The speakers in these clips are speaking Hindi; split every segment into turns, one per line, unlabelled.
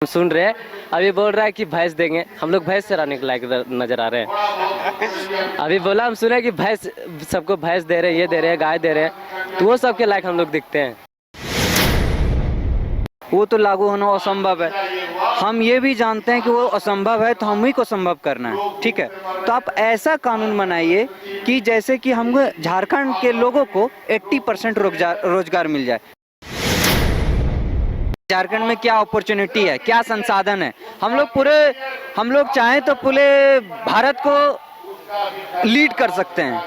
सुन रहे हैं। अभी बोल रहा है कि भैंस देंगे, हम लोग भैंस चराने के लायक नजर आ रहे हैं। अभी बोला हम सुने कि भैंस, सबको भैंस दे रहे हैं, ये दे रहे हैं, गाय दे रहे हैं, तो वो सबके लायक हम लोग दिखते हैं।
वो तो लागू होना असंभव है। हम ये भी जानते हैं कि वो असंभव है, तो हम ही को संभव करना है। ठीक है, तो आप ऐसा कानून बनाइए कि जैसे कि हम झारखंड के लोगों को 80% रोजगार मिल जाए। झारखंड में क्या अपॉर्चुनिटी है, क्या संसाधन है, हम लोग चाहें तो पूरे भारत को लीड कर सकते हैं।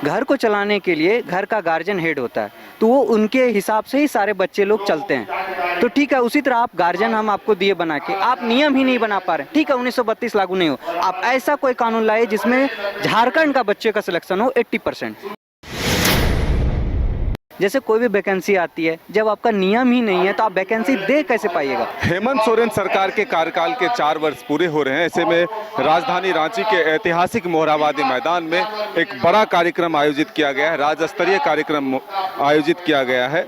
घर को चलाने के लिए घर का गार्जियन हेड होता है, तो वो उनके हिसाब से ही सारे बच्चे लोग चलते हैं। तो ठीक है, उसी तरह आप गार्जियन हम आपको दिए बना के, आप नियम ही नहीं बना पा रहे। ठीक है, 1932 लागू नहीं हो, आप ऐसा कोई कानून लाए जिसमें झारखंड का बच्चे का सिलेक्शन हो 80%। जैसे कोई भी वैकेंसी आती है, जब आपका नियम ही नहीं है तो आप वैकेंसी दे कैसे पाइएगा।
हेमंत सोरेन सरकार के कार्यकाल के 4 वर्ष पूरे हो रहे हैं। ऐसे में राजधानी रांची के ऐतिहासिक मोरहाबादी मैदान में एक बड़ा कार्यक्रम आयोजित किया गया है, राज्य स्तरीय कार्यक्रम आयोजित किया गया है।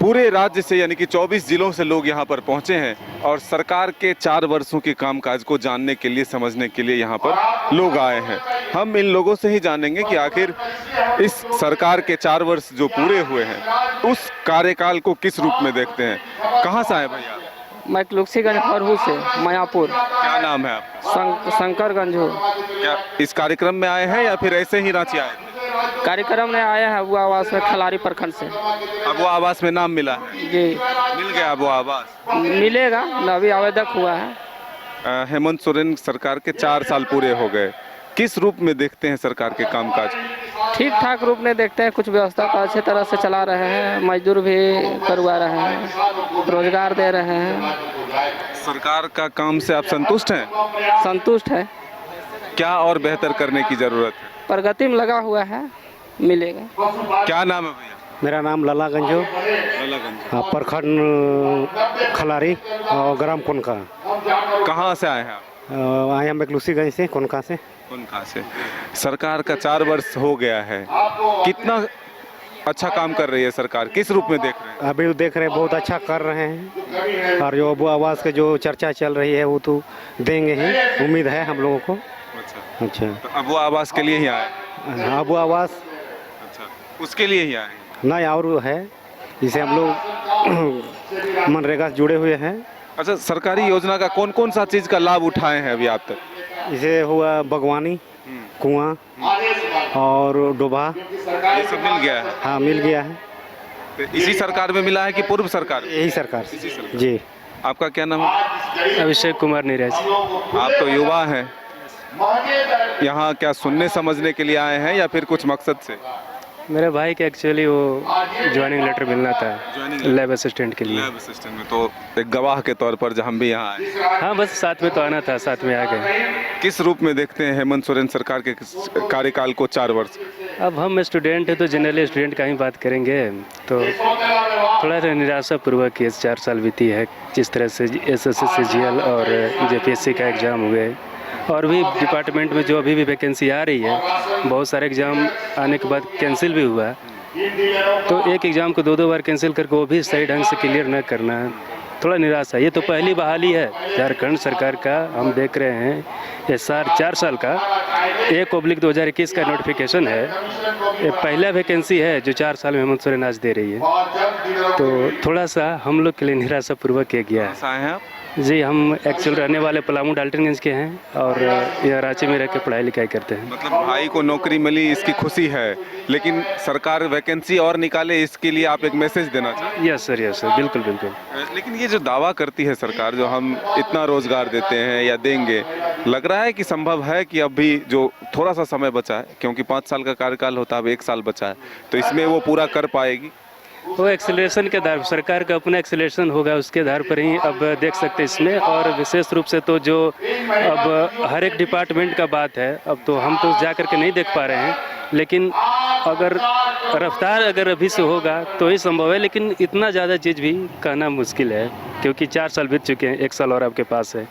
पूरे राज्य से यानी कि 24 जिलों से लोग यहाँ पर पहुँचे हैं और सरकार के 4 वर्षों के कामकाज को जानने के लिए, समझने के लिए यहाँ पर लोग आए हैं। हम इन लोगों से ही जानेंगे कि आखिर इस सरकार के 4 वर्ष जो पूरे हुए हैं उस कार्यकाल को किस रूप में देखते हैं। कहाँ से आए भैया?
मैं लुक्सीगंज फरहू से, मायापुर।
क्या नाम है आपका?
शंकरगंज हो।
क्या इस कार्यक्रम में आए हैं या फिर ऐसे ही रांची आए थे?
कार्यक्रम में आया है वो आवास में, खलारी प्रखंड से।
अब वो आवास में नाम मिला है?
जी,
मिल गया वो आवास?
मिलेगा, अभी आवेदक हुआ है।
हेमंत सोरेन सरकार के 4 साल पूरे हो गए, किस रूप में देखते हैं सरकार के कामकाज?
ठीक ठाक रूप में देखते हैं, कुछ व्यवस्था तो अच्छे तरह से चला रहे हैं, मजदूर भी करवा रहे हैं, रोजगार दे रहे हैं।
सरकार का काम से आप संतुष्ट हैं?
संतुष्ट है।
क्या और बेहतर करने की जरूरत है?
प्रगति में लगा हुआ है, मिलेगा।
क्या नाम है भैया?
मेरा नाम ललागंज हो,
ललागंज।
प्रखंड खलारी और ग्राम कोनका।
कहाँ से आए हैं आप?
आए हम लुक्सीगंज से, कोनका से।
कोनका से। सरकार का 4 वर्ष हो गया है, कितना अच्छा काम कर रही है सरकार, किस रूप में देख रहे हैं?
अभी देख रहे हैं बहुत अच्छा कर रहे हैं, और जो अबू आवास के जो चर्चा चल रही है वो तो देंगे ही, उम्मीद है हम लोगों को। अच्छा,
तो अबू आवास के लिए ही आए?
अबू आवास,
अच्छा, उसके लिए ही आए?
नहीं और है, जिसे हम लोग मनरेगा से जुड़े हुए हैं।
अच्छा, सरकारी योजना का कौन कौन सा चीज़ का लाभ उठाए हैं अभी आप तक?
इसे हुआ बागवानी, कुआं और डोबा,
ये सब मिल गया है?
हाँ मिल गया है।
तो इसी सरकार में मिला है कि पूर्व सरकार?
यही सरकार
इसी सरकार।
जी।
आपका क्या नाम है?
अभिषेक कुमार नीरज।
आप तो युवा हैं, यहाँ क्या सुनने समझने के लिए आए हैं या फिर कुछ मकसद से?
मेरे भाई के एक्चुअली वो ज्वाइनिंग लेटर मिलना था लैब असिस्टेंट के लिए।
लैब असिस्टेंट में, तो एक गवाह के तौर पर हम भी यहाँ आए।
हाँ बस साथ में तो आना था, साथ में आ गए।
किस रूप में देखते हैं हेमंत सोरेन सरकार के कार्यकाल को 4 वर्ष?
अब हम स्टूडेंट हैं तो जनरली स्टूडेंट का ही बात करेंगे, तो थोड़ा निराशापूर्वक ये 4 साल बीती है। जिस तरह से SSC CGL और JPSC का एग्ज़ाम हुए, और भी डिपार्टमेंट में जो अभी भी वैकेंसी आ रही है, बहुत सारे एग्ज़ाम आने के बाद कैंसिल भी हुआ, तो एक एग्ज़ाम को 2 बार कैंसिल करके वो भी सही ढंग से क्लियर न करना, थोड़ा निराशा। ये तो पहली बहाली है झारखंड सरकार का, हम देख रहे हैं SR 4 साल का 1/2021 का नोटिफिकेशन है। ये पहला वैकेंसी है जो 4 साल में हेमंत सोरेन आज दे रही है, तो थोड़ा सा हम लोग के लिए निराशापूर्वक किया गया है।
आए हैं आप?
जी, हम एक्चुअल रहने वाले पलामू डाल्टनगंज के हैं और यहाँ रांची में रह के पढ़ाई लिखाई करते हैं।
मतलब भाई को नौकरी मिली इसकी खुशी है, लेकिन सरकार वैकेंसी और निकाले इसके लिए आप एक मैसेज देना चाहते हैं?
यस सर, बिल्कुल बिल्कुल।
लेकिन ये जो दावा करती है सरकार, जो हम इतना रोजगार देते हैं या देंगे, लग रहा है कि संभव है कि अभी जो थोड़ा सा समय बचा है, क्योंकि 5 साल का कार्यकाल होता है, अब 1 साल बचा है, तो इसमें वो पूरा कर पाएगी?
वो एक्सेलरेशन के आधार, सरकार का अपना एक्सेलरेशन होगा, उसके आधार पर ही अब देख सकते हैं इसमें। और विशेष रूप से तो जो अब हर एक डिपार्टमेंट का बात है, अब तो हम तो जा कर के नहीं देख पा रहे हैं, लेकिन अगर रफ्तार अगर अभी से होगा तो ही संभव है। लेकिन इतना ज़्यादा चीज़ भी कहना मुश्किल है, क्योंकि 4 साल बीत चुके हैं, 1 साल और आपके पास है,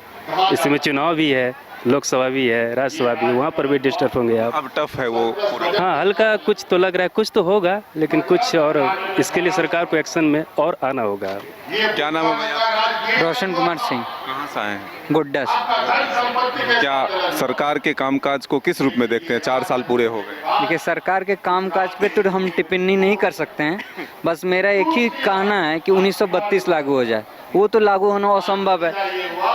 इसमें चुनाव भी है, लोकसभा भी है, राज्यसभा भी, वहाँ पर भी डिस्टर्ब होंगे आप।
अब टफ है वो पूरा।
हाँ, हल्का कुछ तो लग रहा है, कुछ तो होगा, लेकिन कुछ और इसके लिए सरकार को एक्शन में और आना होगा।
क्या नाम है भैया आपका?
रोशन कुमार सिंह,
कहाँ से आए हैं?
गुड्डा से।
क्या सरकार के कामकाज को किस रूप में देखते हैं? 4 साल पूरे हो गए।
देखिए, सरकार के कामकाज पे तो हम टिप्पणी नहीं कर सकते हैं, बस मेरा एक ही कहना है कि 1932 लागू हो जाए। वो तो लागू होना असंभव है,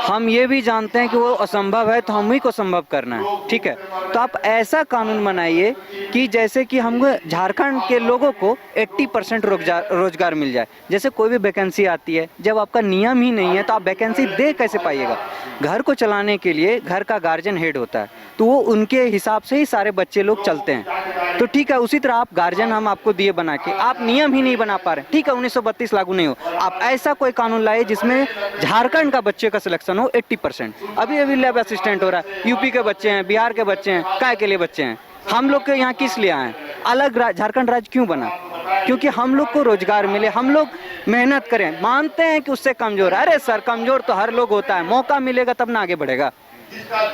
हम ये भी जानते हैं कि वो असंभव है, तो हम ही को संभव करना है, ठीक है। तो आप ऐसा कानून बनाइए कि जैसे कि हम झारखंड के लोगों को 80% रोजगार मिल जाए। जैसे कोई भी वैकेंसी आती है, जब आपका नियम ही नहीं है तो आप वैकेंसी दे कैसे पाइएगा? घर को चलाने के लिए घर का गार्जियन हेड होता है, तो वो उनके हिसाब से ही सारे बच्चे लोग चलते हैं। तो ठीक है, उसी तरह आप गार्जियन हम आपको दिए बना के, आप नियम ही नहीं बना पा रहे, ठीक है, 1932 लागू नहीं हो, आप ऐसा कोई कानून लाए जिसमें झारखंड का बच्चे का सिलेक्शन हो 80%। अभी लैब असिस्टेंट हो रहा है, यूपी के बच्चे हैं, बिहार के बच्चे हैं, काय के लिए बच्चे हैं? हम लोग के यहाँ किस लिए आए? अलग झारखंड राज्य क्यों बना? क्योंकि हम लोग को रोजगार मिले, हम लोग मेहनत करें। मानते हैं कि उससे कमजोर है, अरे सर कमजोर तो हर लोग होता है, मौका मिलेगा तब ना आगे बढ़ेगा।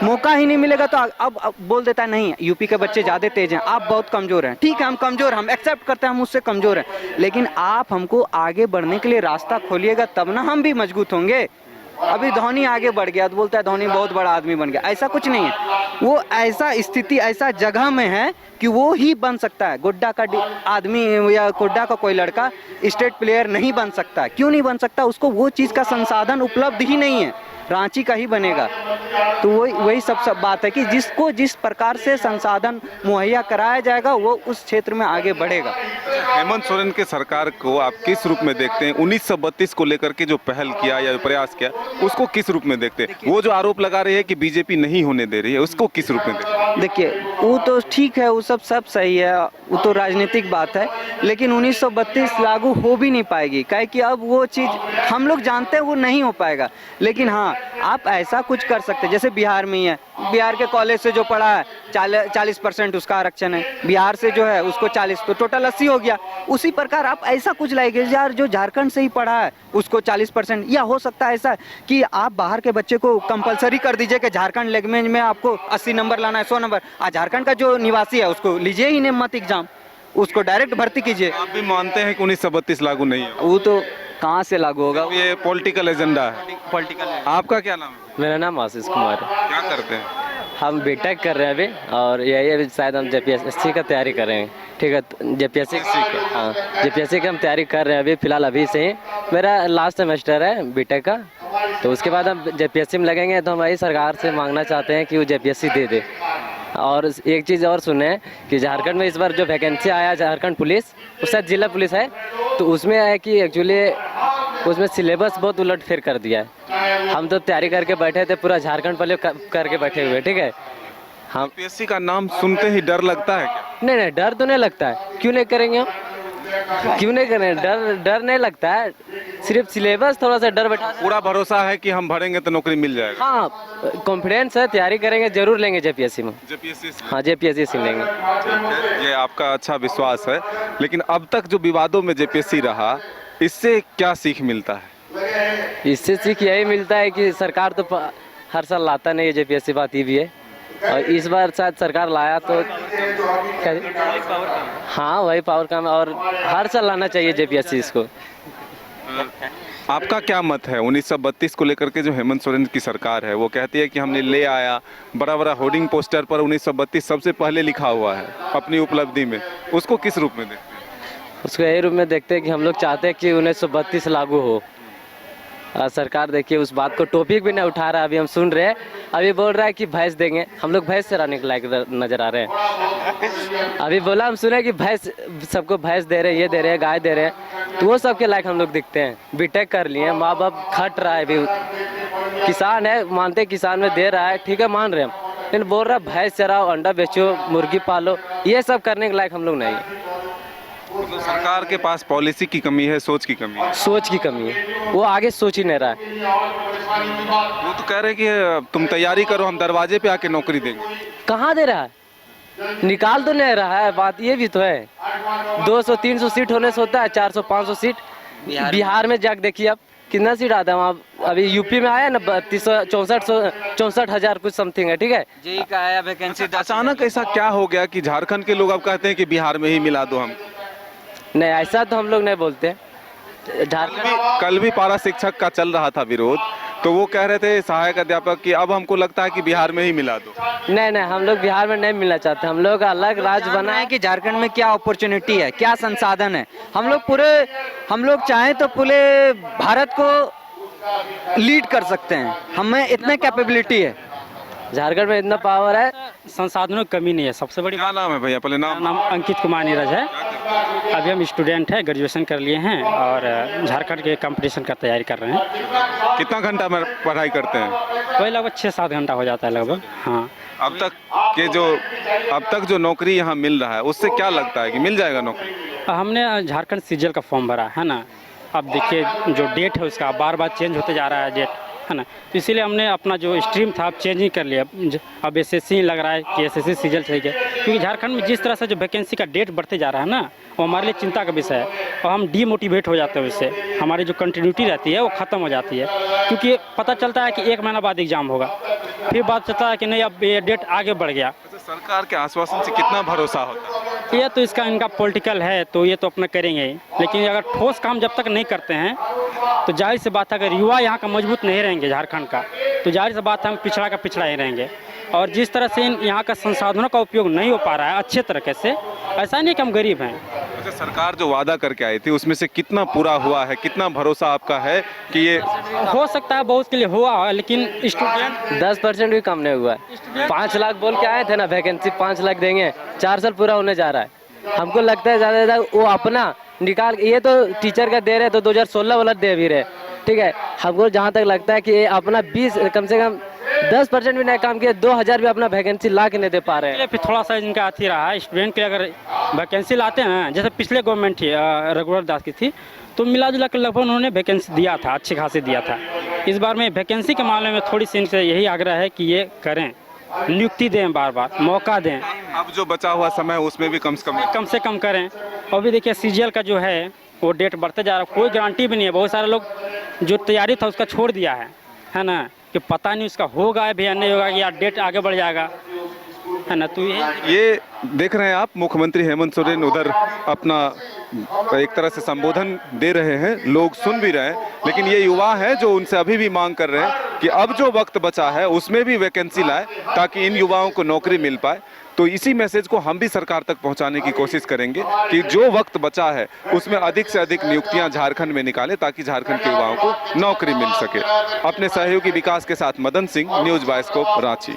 मौका ही नहीं मिलेगा तो अब बोल देता है नहीं, यूपी के बच्चे ज्यादा तेज हैं, आप बहुत कमजोर हैं। ठीक है, हम कमजोर, हम एक्सेप्ट करते हैं, हम उससे कमजोर हैं, लेकिन आप हमको आगे बढ़ने के लिए रास्ता खोलिएगा तब ना हम भी मजबूत होंगे। अभी धोनी आगे बढ़ गया तो बोलता है धोनी बहुत बड़ा आदमी बन गया, ऐसा कुछ नहीं है। वो ऐसा स्थिति, ऐसा जगह में है कि वो ही बन सकता है। गोड्डा का आदमी या गोड्डा का कोई लड़का स्टेट प्लेयर नहीं बन सकता। क्यों नहीं बन सकता? उसको वो चीज़ का संसाधन उपलब्ध ही नहीं है, रांची का ही बनेगा। तो वही सब बात है कि जिसको जिस प्रकार से संसाधन मुहैया कराया जाएगा वो उस क्षेत्र में आगे बढ़ेगा।
हेमंत सोरेन के सरकार को आप किस रूप में देखते हैं? 1932 को लेकर के जो पहल किया या प्रयास किया, उसको किस रूप में देखते हैं? वो जो आरोप लगा रही है कि बीजेपी नहीं होने दे रही है, उसको किस रूप में देखते हैं?
देखिए, वो तो ठीक है, वो सब सही है, वो तो राजनीतिक बात है, लेकिन 1932 लागू हो भी नहीं पाएगी, काहे कि अब वो चीज़ हम लोग जानते हैं वो नहीं हो पाएगा। लेकिन हाँ, आप ऐसा कुछ कर सकते हैं, जैसे बिहार में ही है, बिहार के कॉलेज से जो पढ़ा है 40% उसका आरक्षण है, बिहार से जो है उसको 40, तो टोटल 80 हो गया। उसी प्रकार आप ऐसा कुछ लाएंगे यार, जो झारखंड से ही पढ़ा है उसको 40%, या हो सकता है ऐसा कि आप बाहर के बच्चे को कंपलसरी कर दीजिए कि झारखंड लैंग्वेज में आपको 80 नंबर लाना है, 100 नंबर। आज झारखंड का जो निवासी है उसको लीजिए ही नहीं मत एग्जाम, उसको डायरेक्ट भर्ती कीजिए।
आप भी मानते हैं कि 1932 लागू नहीं है?
वो तो कहाँ से लागू होगा?
ये पॉलिटिकल एजेंडा है।
पॉलिटिकल है।
आपका क्या नाम है?
मेरा नाम आशीष कुमार है।
क्या करते हैं?
हम बीटेक कर रहे हैं अभी, और यही अभी शायद हम जेपीएससी का तैयारी कर रहे हैं। ठीक है, जेपीएससी हाँ, जेपीएससी की हम तैयारी कर रहे हैं अभी फिलहाल, अभी से ही मेरा लास्ट सेमेस्टर है बीटेक का। तो उसके बाद हम जेपीएससी में लगेंगे, तो हम वही सरकार से मांगना चाहते हैं कि वो जेपीएससी दे दे। और एक चीज़ और सुने कि झारखंड में इस बार जो वैकेंसी आया झारखंड पुलिस, उससे जिला पुलिस है, तो उसमें है कि एक्चुअली उसमें सिलेबस बहुत उलट फेर कर दिया है। हम तो तैयारी करके बैठे थे, पूरा झारखंड पहले करके बैठे हुए, ठीक है। हम
यूपीएससी का नाम सुनते ही डर लगता है क्या?
नहीं, डर तो नहीं लगता है, क्यों नहीं करेंगे हम, क्यों नहीं करें? डर नहीं लगता है, सिर्फ सिलेबस थोड़ा सा डर बैठा।
पूरा भरोसा है कि हम भरेंगे तो नौकरी मिल जाएगा।
हाँ, कॉन्फिडेंस है, तैयारी करेंगे, जरूर लेंगे जेपीएससी में।
जेपीएससी
हाँ, जेपीएससी से लेंगे।
ये आपका अच्छा विश्वास है, लेकिन अब तक जो विवादों में जेपीएससी रहा, इससे क्या सीख मिलता है?
इससे सीख यही मिलता है कि सरकार तो हर साल लाता नहीं है जेपीएससी, बात ये भी है। और इस बार शायद सरकार लाया तो हाँ, वही पावर काम है, और हर साल लाना चाहिए जेपीएससी इसको।
आपका क्या मत है 1932 को लेकर के? जो हेमंत सोरेन की सरकार है वो कहती है कि हमने ले आया, बड़ा बड़ा होर्डिंग पोस्टर पर 1932 सबसे पहले लिखा हुआ है अपनी उपलब्धि में, उसको किस रूप में देखते हैं?
उसको यही रूप में देखते हैं कि हम लोग चाहते हैं कि 1932 लागू हो। सरकार देखिए उस बात को टॉपिक भी नहीं उठा रहा है, अभी हम सुन रहे हैं, अभी बोल रहा है कि भैंस देंगे, हम लोग भैंस चराने के लायक नजर आ रहे हैं। अभी बोला, हम सुने कि भैंस, सबको भैंस दे रहे हैं, ये दे रहे हैं, गाय दे रहे हैं, तो वो सबके लायक हम लोग दिखते हैं। बीटेक कर लिए, माँ बाप खट रहा है, अभी किसान है, मानते किसान में दे रहा है, ठीक है, मान रहे हैं, लेकिन बोल रहा है भैंस चराओ, अंडा बेचो, मुर्गी पालो, ये सब करने के लायक हम लोग नहीं है।
मतलब सरकार के पास पॉलिसी की कमी है, सोच की कमी है।
सोच की कमी है, वो आगे सोच ही नहीं रहा है।
वो तो कह रहे कि तुम तैयारी करो, हम दरवाजे पे आके नौकरी देंगे।
कहाँ दे रहा है, निकाल तो नहीं रहा है, बात ये भी तो है। 200-300 सीट होने से होता है, 400-500 सीट बिहार में जाके देखिए आप कितना सीट आता है वहाँ, अभी यूपी में आया ना 64,000 कुछ समथिंग है, ठीक है।
जेई का आया वैकेंसी
अचानक ऐसा क्या हो गया कि झारखंड के लोग अब कहते हैं कि बिहार में ही मिला दो हम?
नहीं, ऐसा तो हम लोग नहीं बोलते। झारखंड
कल भी पारा शिक्षक का चल रहा था विरोध, तो वो कह रहे थे सहायक अध्यापक कि अब हमको लगता है कि बिहार में ही मिला दो।
नहीं, हम लोग बिहार में नहीं मिलना चाहते। हम लोग अलग राज्य बना
है कि झारखंड में क्या अपॉर्चुनिटी है, क्या संसाधन है। हम लोग चाहें तो पूरे भारत को लीड कर सकते हैं, हमें इतने कैपेबिलिटी है।
झारखंड में इतना पावर है।
संसाधनों की कमी नहीं है, सबसे बड़ी
क्या नाम है भैया? पहले
मेरा
नाम।
नाम अंकित कुमार नीरज है। अभी हम स्टूडेंट हैं, ग्रेजुएशन कर लिए हैं और झारखंड के कंपटीशन का तैयारी कर रहे हैं।
कितना घंटा में पढ़ाई करते हैं?
वही लगभग 6-7 घंटा हो जाता है लगभग। हाँ,
अब तक जो नौकरी यहाँ मिल रहा है उससे क्या लगता है कि मिल जाएगा नौकरी?
हमने झारखंड सीजीएल का फॉर्म भरा है ना। अब देखिए जो डेट है उसका बार बार चेंज होते जा रहा है डेट, है ना। तो इसीलिए हमने अपना जो स्ट्रीम था अब चेंज ही कर लिया। अब एसएससी लग रहा है कि एसएससी सीजीएल सही है, क्योंकि झारखंड में जिस तरह से जो वैकेंसी का डेट बढ़ते जा रहा है ना, वो हमारे लिए चिंता का विषय है और हम डीमोटिवेट हो जाते हैं उससे। हमारी जो कंटिन्यूटी रहती है वो ख़त्म हो जाती है, क्योंकि पता चलता है कि 1 महीना बाद एग्ज़ाम होगा, फिर बात चलता है कि नहीं अब ये डेट आगे बढ़ गया।
सरकार के आश्वासन से कितना भरोसा होता है?
ये तो इसका इनका पॉलिटिकल है, तो ये तो अपना करेंगे ही, लेकिन अगर ठोस काम जब तक नहीं करते हैं तो जाहिर सी बात है अगर युवा यहाँ का मजबूत नहीं रहेंगे झारखंड का, तो जाहिर सी बात है हम पिछड़ा का पिछड़ा ही रहेंगे। और जिस तरह से यहाँ का संसाधनों का उपयोग नहीं हो पा रहा है अच्छे तरीके से, ऐसा नहीं कि हम गरीब हैं।
अच्छा, सरकार जो वादा करके आई थी उसमें से कितना पूरा हुआ है? कितना भरोसा आपका है कि ये
हो सकता है बहुत के लिए हुआ है, लेकिन स्टूडेंट
10% भी कम नहीं हुआ है। 5 लाख बोल के आए थे ना वैकेंसी, 5 लाख देंगे, 4 साल पूरा होने जा रहा है। हमको लगता है ज़्यादा ज़्यादा वो अपना निकाल, ये तो टीचर का दे रहे तो 2016 वाला दे भी रहे, ठीक है। हमको जहाँ तक लगता है कि ये अपना 20 कम से कम 10% भी नहीं काम किया, 2000 भी अपना वैकेंसी ला के नहीं दे पा रहे हैं।
फिर थोड़ा सा इनका अथी रहा है स्टूडेंट के, अगर वैकेंसी लाते हैं जैसे पिछले गवर्नमेंट थी रघुवर दास की थी, तो मिला जुला कर लगभग उन्होंने वैकेंसी दिया था, अच्छे खासे दिया था। इस बार में वैकेंसी के मामले में थोड़ी सी इनसे यही आग्रह है कि ये करें, नियुक्ति दें, बार बार मौका दें।
अब जो बचा हुआ समय है उसमें भी कम से कम
करें। और भी देखिए सीजीएल का जो है वो डेट बढ़ते जा रहा है, कोई गारंटी भी नहीं है। बहुत सारे लोग जो तैयारी था उसका छोड़ दिया है ना, कि पता नहीं उसका होगा भी या नहीं होगा, या डेट आगे बढ़ जाएगा, है ना। तो
ये देख रहे हैं आप, मुख्यमंत्री हेमंत सोरेन उधर अपना एक तरह से संबोधन दे रहे हैं, लोग सुन भी रहे हैं, लेकिन ये युवा हैं जो उनसे अभी भी मांग कर रहे हैं कि अब जो वक्त बचा है उसमें भी वैकेंसी लाए ताकि इन युवाओं को नौकरी मिल पाए। तो इसी मैसेज को हम भी सरकार तक पहुंचाने की कोशिश करेंगे कि जो वक्त बचा है उसमें अधिक से अधिक नियुक्तियां झारखंड में निकालें ताकि झारखंड के युवाओं को नौकरी मिल सके। अपने सहयोगी विकास के साथ मदन सिंह, न्यूज़ बाइस्कोप, रांची।